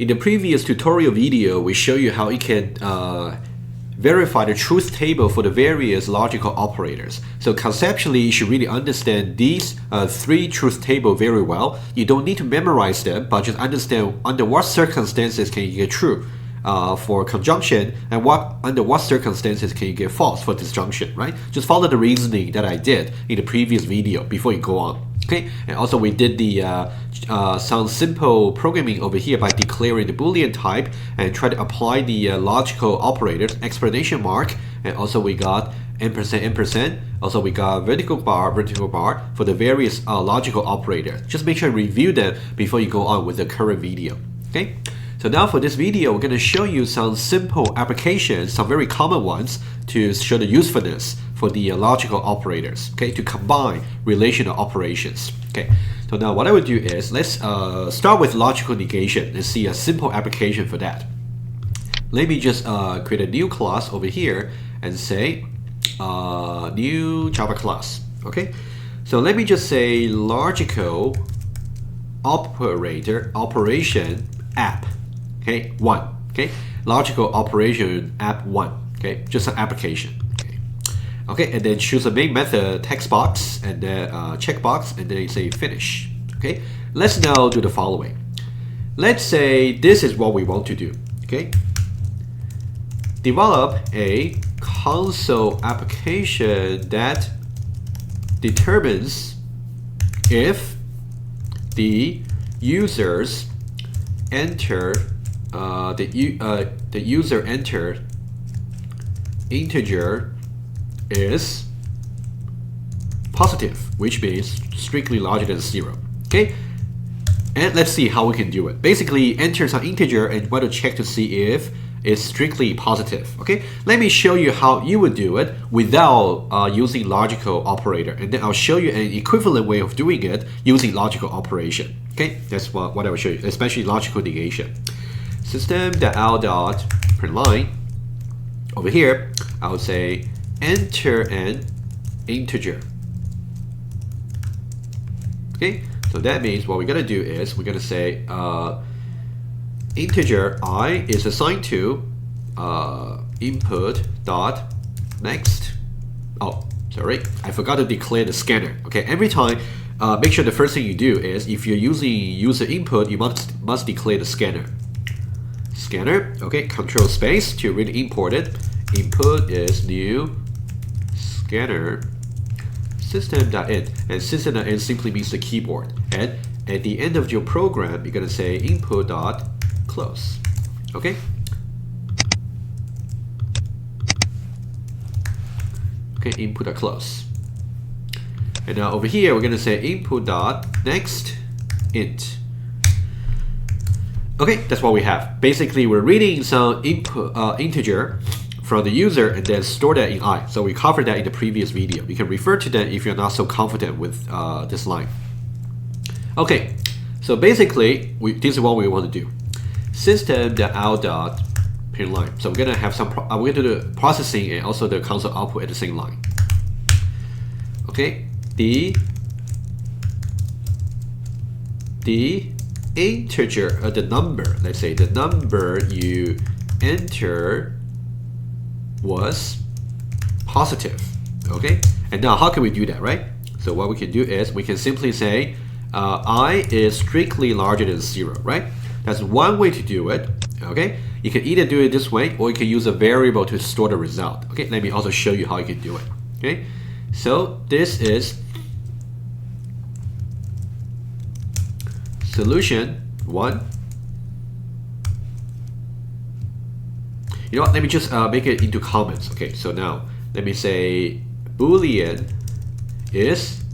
In the previous tutorial video, we show you how you can verify the truth table for the various logical operators. So conceptually, you should really understand these three truth tables very well. You don't need to memorize them, but just understand under what circumstances can you get true for conjunction, and under what circumstances can you get false for disjunction, right? Just follow the reasoning that I did in the previous video before you go on. Okay, and also we did the some simple programming over here by declaring the Boolean type and try to apply the logical operators, explanation mark, and also we got %, also we got vertical bar for the various logical operators. Just make sure you review them before you go on with the current video. Okay, so now for this video, we're going to show you some simple applications, some very common ones to show the usefulness for the logical operators, okay, to combine relational operations. Okay, so now what I would do is let's start with logical negation and see a simple application for that. Let me just create a new class over here and say new Java class. Okay, so let me just say logical operation app. Okay, 1. Okay, logical operation app 1. Okay, just an application. Okay, and then choose a main method text box and then checkbox and then say finish. Okay, let's now do the following. Let's say this is what we want to do. Okay, develop a console application that determines if the users enter the user entered integer is positive, which means strictly larger than 0. Okay, and let's see how we can do it. Basically, enter some integer and want to check to see if it's strictly positive. Okay, let me show you how you would do it without using logical operator, and then I'll show you an equivalent way of doing it using logical operation. Okay, that's what I will show you, especially logical negation. System.out.println. Over here, I would say enter an integer. Okay, so that means what we're gonna do is we're gonna say integer I is assigned to input dot next. Oh, sorry, I forgot to declare the scanner. Okay, every time make sure the first thing you do is if you're using user input, you must declare the scanner. Scanner, okay, control space to really import it. Input is new scanner system.in, and system.in simply means the keyboard. And at the end of your program, you're gonna say input.close. Okay. Okay, input.close. And now over here, we're gonna say input.next int. Okay, that's what we have. Basically, we're reading some input integer from the user and then store that in I. So we covered that in the previous video. You can refer to that if you're not so confident with this line. Okay, so basically, this is what we want to do. System.out.println. So we're gonna have some. We're gonna do the processing and also the console output at the same line. Okay, the integer, the number. Let's say the number you enter was positive. Okay, and now how can we do that, right? So what we can do is we can simply say I is strictly larger than 0, right? That's one way to do it. Okay, you can either do it this way or you can use a variable to store the result. Okay, let me also show you how you can do it. Okay, so this is solution 1. You know what, let me just make it into comments. Okay, so now let me say Boolean is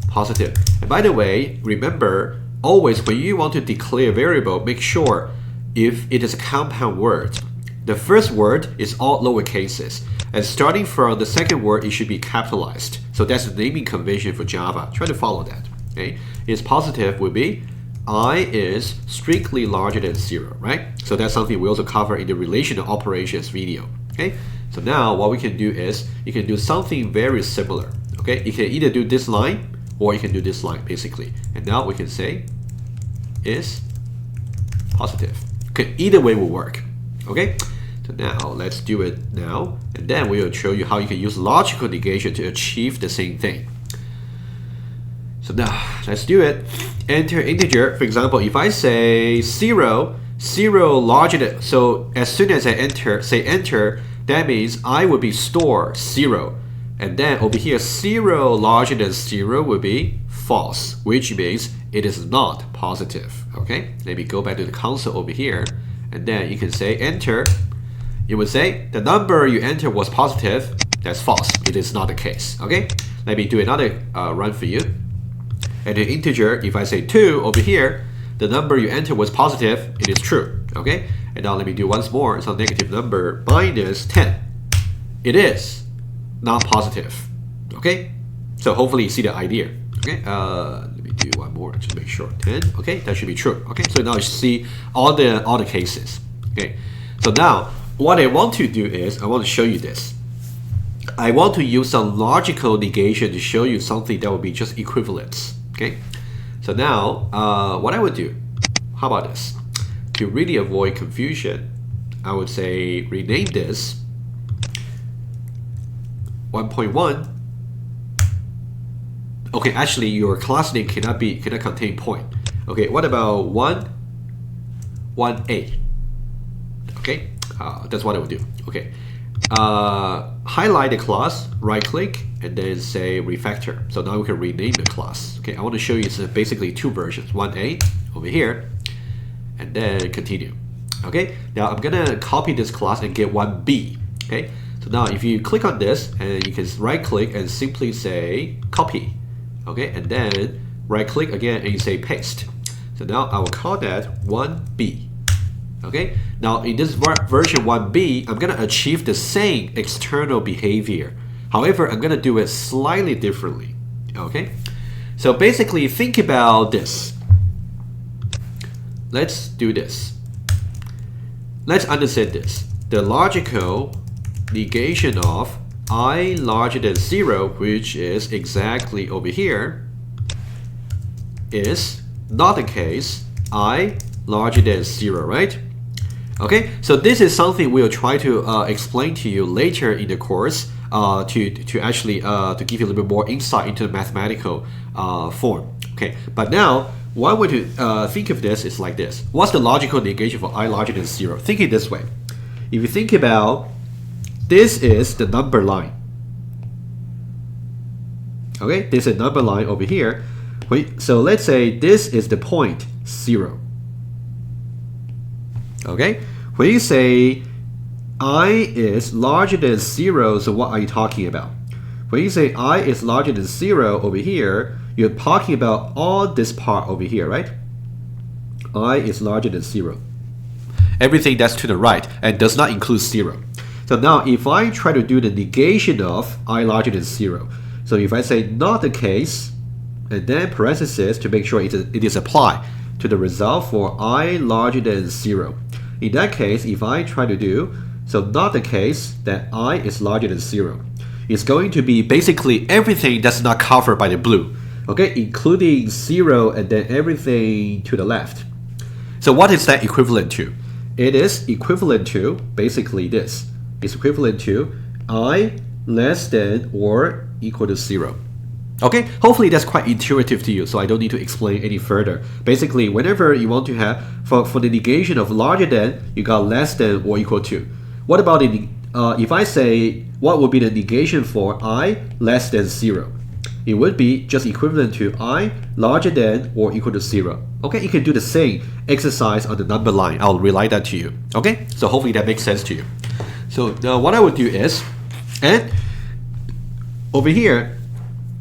positive. And by the way, remember, always when you want to declare a variable, make sure if it is a compound word, the first word is all lower cases. And starting from the second word, it should be capitalized. So that's the naming convention for Java. Try to follow that. Okay, is positive would be I is strictly larger than 0, right? So that's something we also cover in the relational operations video. Okay, so now what we can do is you can do something very similar. Okay, you can either do this line or you can do this line basically. And now we can say is positive. Okay, either way will work. Okay, so now let's do it now, and then we will show you how you can use logical negation to achieve the same thing. So now let's do it. Enter integer. For example, if I say 0 larger than, so as soon as I say enter, that means I will be store 0. And then over here, 0 larger than 0 will be false, which means it is not positive. Okay, let me go back to the console over here, and then you can say enter. It would say the number you entered was positive. That's false. It is not the case. Okay, let me do another run for you. And the integer, if I say 2 over here, the number you entered was positive. It is true. Okay, and now let me do once more. So negative number minus 10. It is not positive. Okay, so hopefully you see the idea. Okay, let me do one more just to make sure. 10. Okay, that should be true. Okay, so now you see all the cases. Okay, so now what I want to do is I want to show you this. I want to use some logical negation to show you something that will be just equivalence. Okay, so now what I would do, how about this? To really avoid confusion, I would say rename this 1.1. Okay, actually your class name cannot contain point. Okay, what about 1.1a? Okay, that's what I would do. Okay, highlight the class, right click, and then say refactor. So now we can rename the class. Okay, I want to show you it's basically two versions, 1a over here, and then continue. Okay, now I'm gonna copy this class and get 1b. Okay, so now if you click on this, and you can right click and simply say copy. Okay, and then right click again and you say paste. So now I will call that 1b. Okay, now in this version 1b, I'm gonna achieve the same external behavior. However, I'm gonna do it slightly differently. Okay, so basically think about this. Let's do this. Let's understand this. The logical negation of I larger than 0, which is exactly over here, is not the case I larger than 0, right? Okay, so this is something we'll try to explain to you later in the course to actually to give you a little bit more insight into the mathematical form. Okay, but now one way to think of this is like this. What's the logical negation for I larger than 0? Think it this way. If you think about this is the number line. Okay, this is a number line over here. So let's say this is the point 0. Okay, when you say I is larger than 0, so what are you talking about? When you say I is larger than 0 over here, you're talking about all this part over here, right? I is larger than 0. Everything that's to the right and does not include 0. So now if I try to do the negation of I larger than 0, so if I say not the case, and then parentheses to make sure it is applied to the result for I larger than 0. In that case, if I try to do, so not the case that I is larger than 0, it's going to be basically everything that's not covered by the blue, okay, including 0 and then everything to the left. So what is that equivalent to? It is equivalent to basically this. It's equivalent to I less than or equal to 0. Okay, hopefully that's quite intuitive to you, so I don't need to explain any further. Basically, whenever you want to have, for the negation of larger than, you got less than or equal to. What about the, if I say, what would be the negation for I less than 0? It would be just equivalent to I larger than or equal to 0. Okay, you can do the same exercise on the number line. I'll relay that to you. Okay, so hopefully that makes sense to you. So what I would do is, and over here,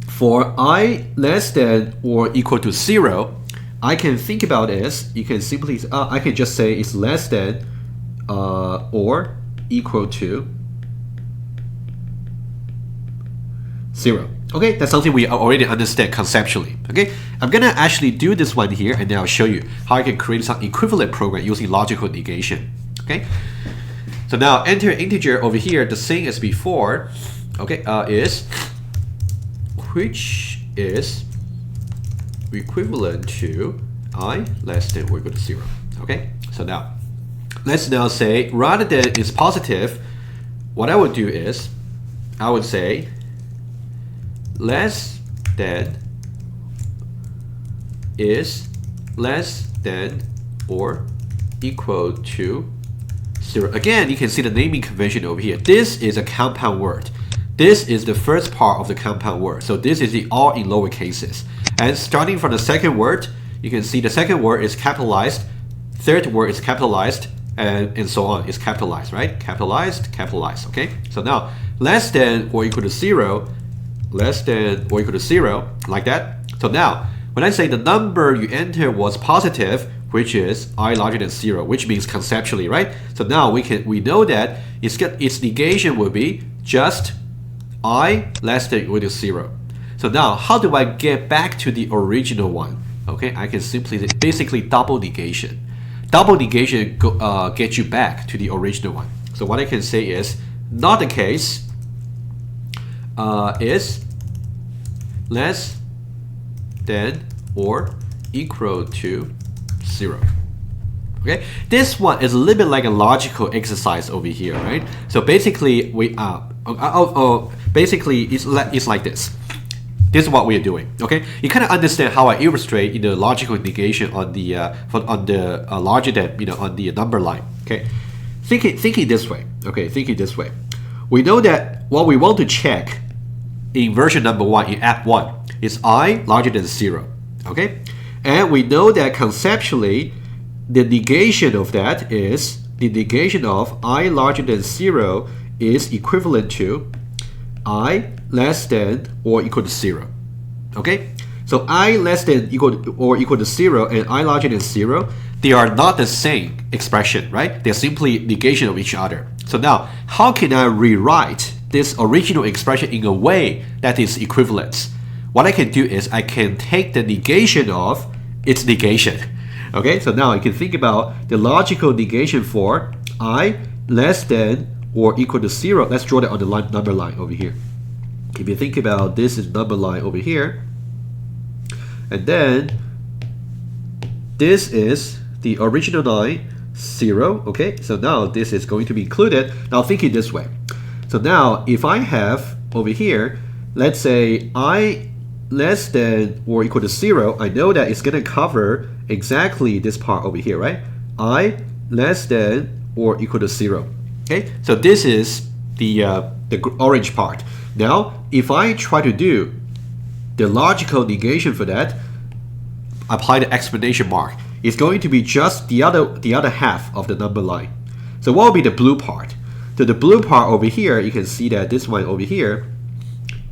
for I less than or equal to 0, I can think about this. You can simply, I can just say it's less than or equal to 0. Okay, that's something we already understand conceptually. Okay, I'm gonna actually do this one here, and then I'll show you how I can create some equivalent program using logical negation. Okay, so now enter integer over here, the same as before. Okay, is which is equivalent to I less than or equal to 0. Okay, so So now, let's now say, rather than it's positive, what I would do is, I would say, less than is less than or equal to 0. Again, you can see the naming convention over here. This is a compound word. This is the first part of the compound word. So this is the all in lower cases. And starting from the second word, you can see the second word is capitalized, third word is capitalized, and so on. It's capitalized, right? Capitalized, capitalized, okay? So now, less than or equal to 0, less than or equal to 0, like that. So now, when I say the number you enter was positive, which is I larger than 0, which means conceptually, right? So now we know that its negation will be just I less than or equal to 0. So now, how do I get back to the original one? Okay, I can simply basically double negation. Double negation gets you back to the original one. So what I can say is, not the case is less than or equal to 0. Okay, this one is a little bit like a logical exercise over here, right? So basically, basically it's like this. This is what we are doing. Okay, you kind of understand how I illustrate in the logical negation on the larger than, on the number line. Okay, thinking this way. Okay, thinking this way. We know that what we want to check in version number 1 in app 1 is I larger than 0. Okay, and we know that conceptually the negation of that is the negation of I larger than 0 is equivalent to I less than or equal to 0. Okay, so I less than or equal to 0 and I larger than 0, they are not the same expression, right? They're simply negation of each other. So now, how can I rewrite this original expression in a way that is equivalent? What I can do is I can take the negation of its negation. Okay, so now you can think about the logical negation for I less than or equal to 0. Let's draw that on the number line over here. If you think about this is number line over here, and then this is the original line 0. Okay, so now this is going to be included. Now think it this way. So now if I have over here, let's say I less than or equal to 0, I know that it's going to cover exactly this part over here, right? I less than or equal to 0. Okay, so this is the orange part. Now, if I try to do the logical negation for that, apply the exclamation mark. It's going to be just the other half of the number line. So what will be the blue part? So the blue part over here, you can see that this one over here,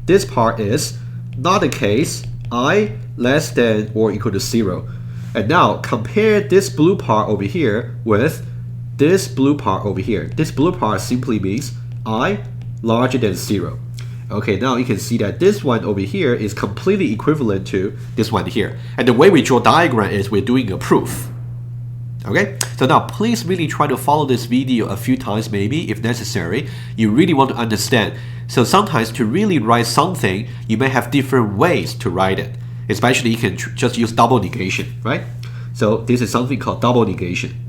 this part is not the case I less than or equal to 0. And now compare this blue part over here with this blue part over here. This blue part simply means I larger than 0. Okay, now you can see that this one over here is completely equivalent to this one here. And the way we draw diagram is we're doing a proof. Okay, so now please really try to follow this video a few times maybe if necessary. You really want to understand. So sometimes to really write something, you may have different ways to write it. Especially you can just use double negation, right? So this is something called double negation.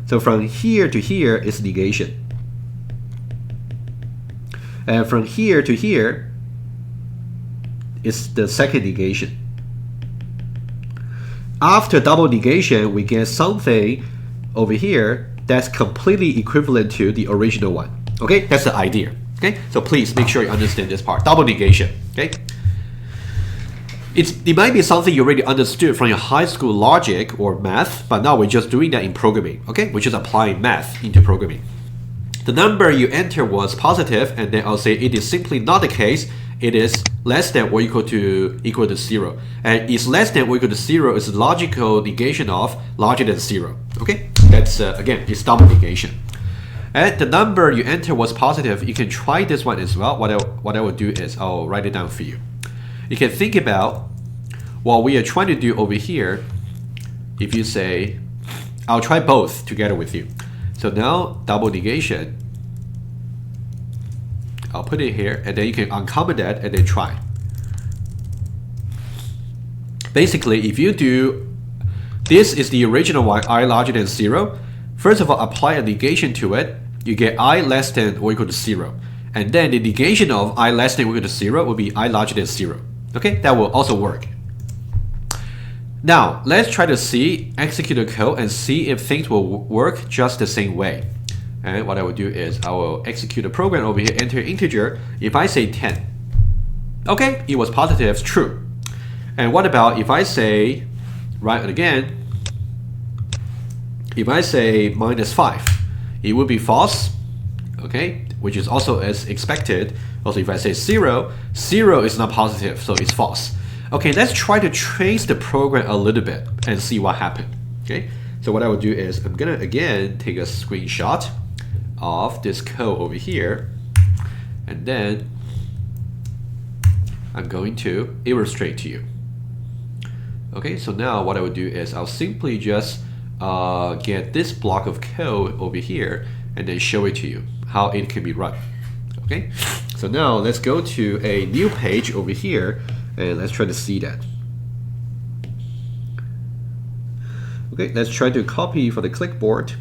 So from here to here is negation. And from here to here is the second negation. After double negation, we get something over here that's completely equivalent to the original one. Okay, that's the idea. Okay, so please make sure you understand this part. Double negation. Okay, it might be something you already understood from your high school logic or math, but now we're just doing that in programming. Okay, we're just applying math into programming. The number you enter was positive, and then I'll say it is simply not the case. It is less than or equal to 0. And is less than or equal to 0 is logical negation of larger than 0. Okay, that's again, it's double negation. And the number you enter was positive. You can try this one as well. What I will do is I'll write it down for you. You can think about what we are trying to do over here. If you say, I'll try both together with you. So now double negation, I'll put it here, and then you can uncomment that and then try. Basically, if you do this is the original one, I larger than 0. First of all, apply a negation to it. You get I less than or equal to 0. And then the negation of I less than or equal to 0 will be I larger than 0. Okay, that will also work. Now, let's try to execute the code and see if things will work just the same way. And what I will do is I will execute the program over here, enter integer. If I say 10, okay, it was positive, true. And what about if I say, write it again, if I say -5, it would be false, okay, which is also as expected. Also, if I say 0, 0 is not positive, so it's false. Okay, let's try to trace the program a little bit and see what happened. Okay, so what I will do is I'm gonna again take a screenshot of this code over here, and then I'm going to illustrate to you. Okay, so now what I will do is I'll simply just get this block of code over here and then show it to you how it can be run. Okay, so now let's go to a new page over here and let's try to see that. Okay, let's try to copy for the clipboard.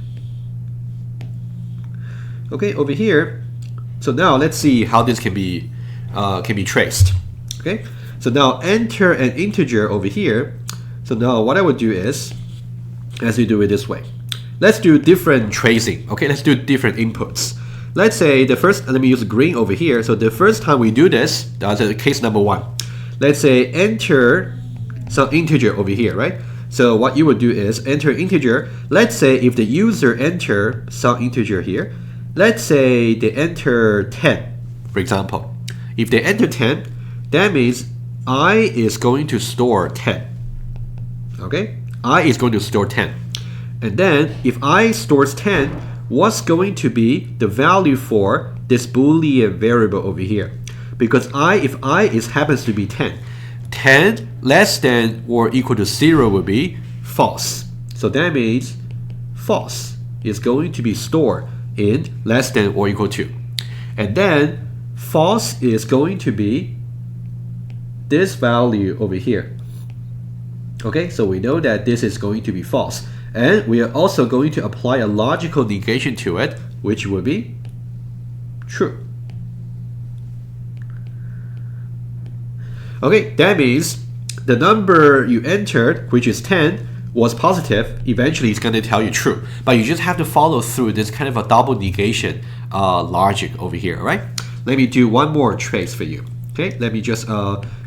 Okay, over here. So now let's see how this can be traced. Okay, so now enter an integer over here. So now what I would do is, as we do it this way, let's do different tracing. Okay, let's do different inputs. Let's say the first, let me use green over here. So the first time we do this, that's case number 1. Let's say enter some integer over here, right? So what you would do is enter integer. Let's say if the user enter some integer here, let's say they enter 10, for example. If they enter 10, that means I is going to store 10. Okay, I is going to store 10. And then if I stores 10, what's going to be the value for this Boolean variable over here? Because if I happens to be 10, 10 less than or equal to 0 will be false. So that means false is going to be stored in less than or equal to. And then false is going to be this value over here. Okay, so we know that this is going to be false. And we are also going to apply a logical negation to it, which will be true. Okay, that means the number you entered, which is 10, was positive. Eventually it's going to tell you true. But you just have to follow through this kind of a double negation logic over here, right? Let me do one more trace for you. Okay, let me just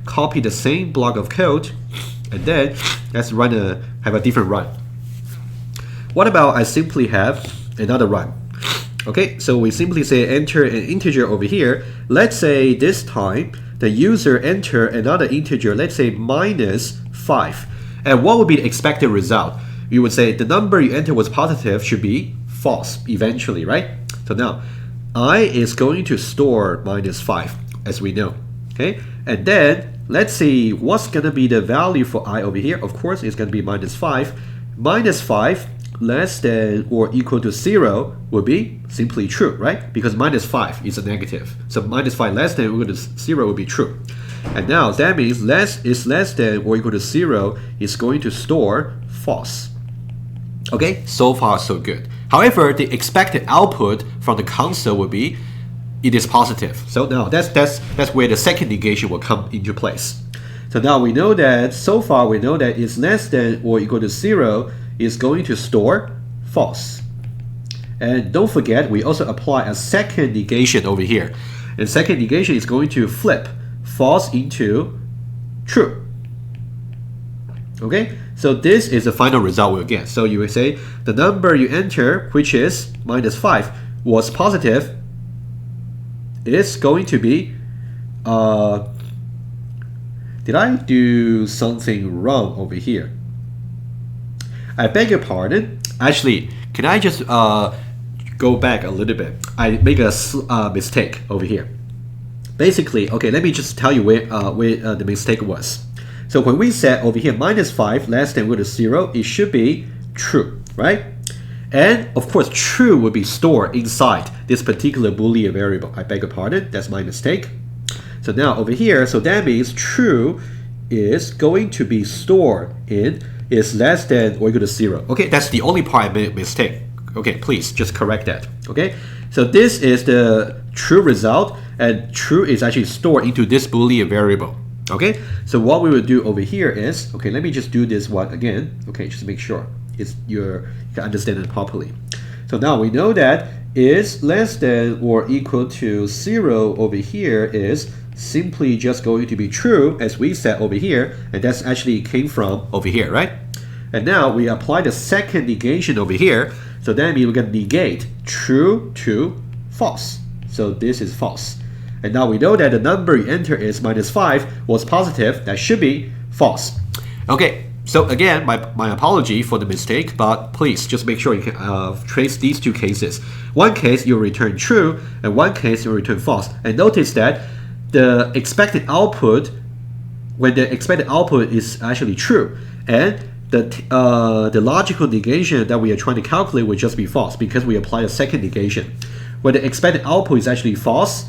copy the same block of code, and then let's have a different run. What about I simply have another run? Okay, so we simply say enter an integer over here. Let's say this time the user enter another integer, let's say -5. And what would be the expected result? You would say the number you enter was positive should be false eventually, right? So now I is going to store -5, as we know. Okay, and then let's see what's gonna be the value for I over here. Of course, it's gonna be -5. -5 less than or equal to 0 would be simply true, right? Because -5 is a negative. So -5 less than or equal to 0 would be true. And now that means less than or equal to 0 is going to store false. Okay, so far so good. However, the expected output from the console would be it is positive. So now that's where the second negation will come into place. So now we know that so far we know that it's less than or equal to 0 is going to store false. And don't forget, we also apply a second negation over here. And second negation is going to flip false into true. Okay, so this is the final result we'll get. So you will say the number you enter, which is -5, was positive. It's going to be, did I do something wrong over here? I beg your pardon. Actually, can I just go back a little bit? I make a mistake over here. Basically, okay, let me just tell you where the mistake was. So when we said over here -5 less than or equal to 0, it should be true, right? And of course, true will be stored inside this particular Boolean variable. I beg your pardon, that's my mistake. So now over here, so that means true is going to be stored in is less than or equal to 0. Okay, that's the only part I made a mistake. Okay, please just correct that. Okay, so this is the true result, and true is actually stored into this Boolean variable. Okay, so what we will do over here is, okay, let me just do this one again. Okay, just to make sure you can understand it properly. So now we know that is less than or equal to 0 over here is simply just going to be true, as we said over here, and that's actually came from over here, right? And now we apply the second negation over here, so that means we're going to negate true to false. So this is false. And now we know that the number you enter is -5 was positive, that should be false. Okay, so again, my apology for the mistake, but please just make sure you can trace these two cases. One case you'll return true, and one case you'll return false. And notice that the expected output, when the expected output is actually true, and the logical negation that we are trying to calculate will just be false because we apply a second negation. When the expected output is actually false,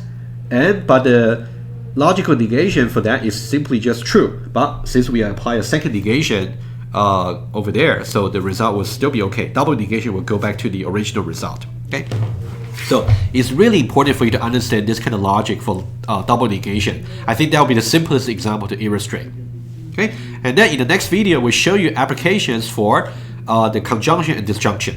but the logical negation for that is simply just true. But since we apply a second negation over there, so the result will still be okay. Double negation will go back to the original result. Okay. So it's really important for you to understand this kind of logic for double negation. I think that will be the simplest example to illustrate. Okay, and then in the next video, we'll show you applications for the conjunction and disjunction.